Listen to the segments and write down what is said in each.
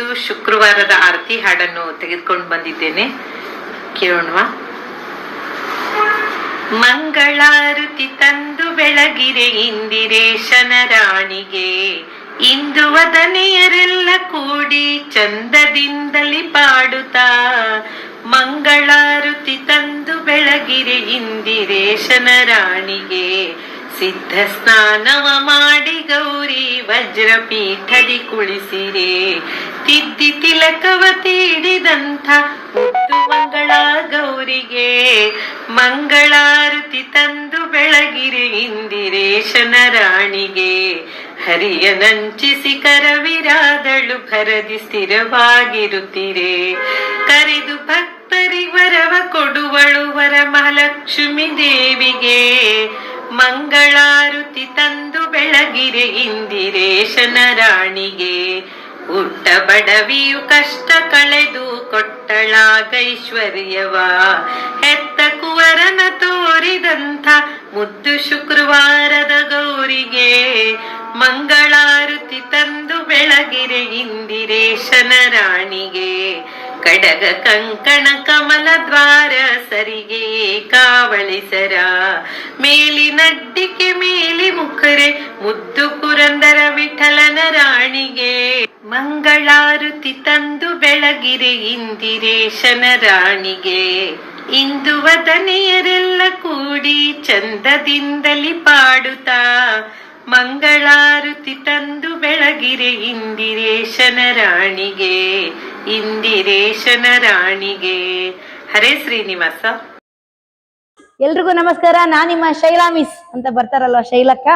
ಇವತ್ತು ಶುಕ್ರವಾರದ ಆರತಿ ಹಾಡನ್ನು ತೆಗೆದುಕೊಂಡು ಬಂದಿದ್ದೇನೆ, ಕೇಳೋಣವಾ? ಮಂಗಳಾರತಿ ತಂದು ಬೆಳಗಿರೆ ಇಂದಿರೇಶನ ರಾಣಿಗೆ, ಇಂದು ವದನೆಯರೆಲ್ಲ ಕೂಡಿ ಚಂದದಿಂದಲಿ ಪಾಡುತ್ತಾ. ಮಂಗಳಾರತಿ ತಂದು ಬೆಳಗಿರೆ ಇಂದಿರೇಶನ ರಾಣಿಗೆ, ಸಿದ್ಧ ಸ್ನಾನವ ಮಾಡಿ ಗೌರಿ ವಜ್ರಪೀಠದಿ ಕುಳಿಸಿರೆ. ತಿದ್ದಿ ತಿಲಕವ ತೀಡಿದಂಥ ಮುದ್ದು ಮಂಗಳ ಗೌರಿಗೆ, ಮಂಗಳಾರತಿ ತಂದು ಬೆಳಗಿರೆ ಇಂದಿರೇಶನ ರಾಣಿಗೆ. ಹರಿಯ ನಂಚಿಸಿ ಕರವಿರಾದಳು ಭರದಿ ಸ್ಥಿರವಾಗಿರುತ್ತಿರೆ. ಕರೆದು ಭಕ್ತರಿವರವ ಕೊಡುವಳು ವರಮಹಾಲಕ್ಷ್ಮಿ ದೇವಿಗೆ. ಮಂಗಳಾರತಿ ತಂದು ಬೆಳಗಿರೆ ಇಂದಿರೇಶನ ರಾಣಿಗೆ. ಹುಟ್ಟ ಬಡವಿಯು ಕಷ್ಟ ಕಳೆದು ಕೊಟ್ಟಳಾಗೈಶ್ವರ್ಯವ, ಹೆತ್ತ ಕುವರನ ತೋರಿದಂಥ ಮುದ್ದು ಶುಕ್ರವಾರದ ಗೌರಿಗೆ. ಮಂಗಳಾರತಿ ತಂದು ಬೆಳಗಿರೆ ಇಂದಿರೇಶನ ರಾಣಿಗೆ. ಕಡಗ ಕಂಕಣ ಕಮಲ ದ್ವಾರ ಸರಿಗೆ ಕಾವಳಿಸರ, ಮೇಲಿನಡ್ಡಿಕೆ ಮೇಲಿ ಮುಖರೆ ಮುದ್ದು ಪುರಂದರ ವಿಠಲನ ರಾಣಿಗೆ. ಮಂಗಳಾರತಿ ತಂದು ಬೆಳಗಿರೆ ಇಂದಿರೇಶನ ರಾಣಿಗೆ. ಇಂದು ವದನೆಯರೆಲ್ಲ ಕೂಡಿ ಚಂದದಿಂದಲಿ ಪಾಡುತ್ತಾ. ಮಂಗಳಾರತಿ ತಂದು ಬೆಳಗಿರೆ ಇಂದಿರೇಶನ ರಾಣಿಗೆ, ಇಂದಿರೇಶನ ರಾಣಿಗೆ. ಹರೇ ಶ್ರೀನಿವಾಸ. ಎಲ್ರಿಗೂ ನಮಸ್ಕಾರ. ನಾನ್ ನಿಮ್ಮ ಶೈಲಾ ಮಿಸ್ ಅಂತ ಬರ್ತಾರಲ್ವ, ಶೈಲಕ್ಕ.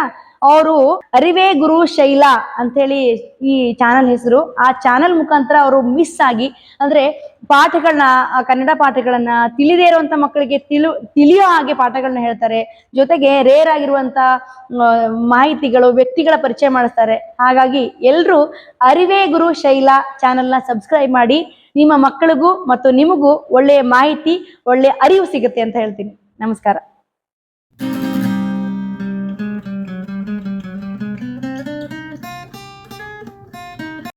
ಅವರು ಅರಿವೇ ಗುರು ಶೈಲಾ ಅಂತ ಹೇಳಿ ಈ ಚಾನಲ್ ಹೆಸರು. ಆ ಚಾನಲ್ ಮುಖಾಂತರ ಅವರು ಮಿಸ್ ಆಗಿ ಅಂದ್ರೆ ಪಾಠಗಳನ್ನ, ಕನ್ನಡ ಪಾಠಗಳನ್ನ ತಿಳಿದೇ ಇರುವಂತ ಮಕ್ಕಳಿಗೆ ತಿಳಿಯೋ ಹಾಗೆ ಪಾಠಗಳನ್ನ ಹೇಳ್ತಾರೆ. ಜೊತೆಗೆ ರೇರ್ ಆಗಿರುವಂತ ಮಾಹಿತಿಗಳು, ವ್ಯಕ್ತಿಗಳ ಪರಿಚಯ ಮಾಡಿಸ್ತಾರೆ. ಹಾಗಾಗಿ ಎಲ್ರು ಅರಿವೇ ಗುರು ಶೈಲಾ ಚಾನಲ್ನ ಸಬ್ಸ್ಕ್ರೈಬ್ ಮಾಡಿ. ನಿಮ್ಮ ಮಕ್ಕಳಿಗೂ ಮತ್ತು ನಿಮಗೂ ಒಳ್ಳೆಯ ಮಾಹಿತಿ, ಒಳ್ಳೆಯ ಅರಿವು ಸಿಗುತ್ತೆ ಅಂತ ಹೇಳ್ತೀನಿ. ನಮಸ್ಕಾರ.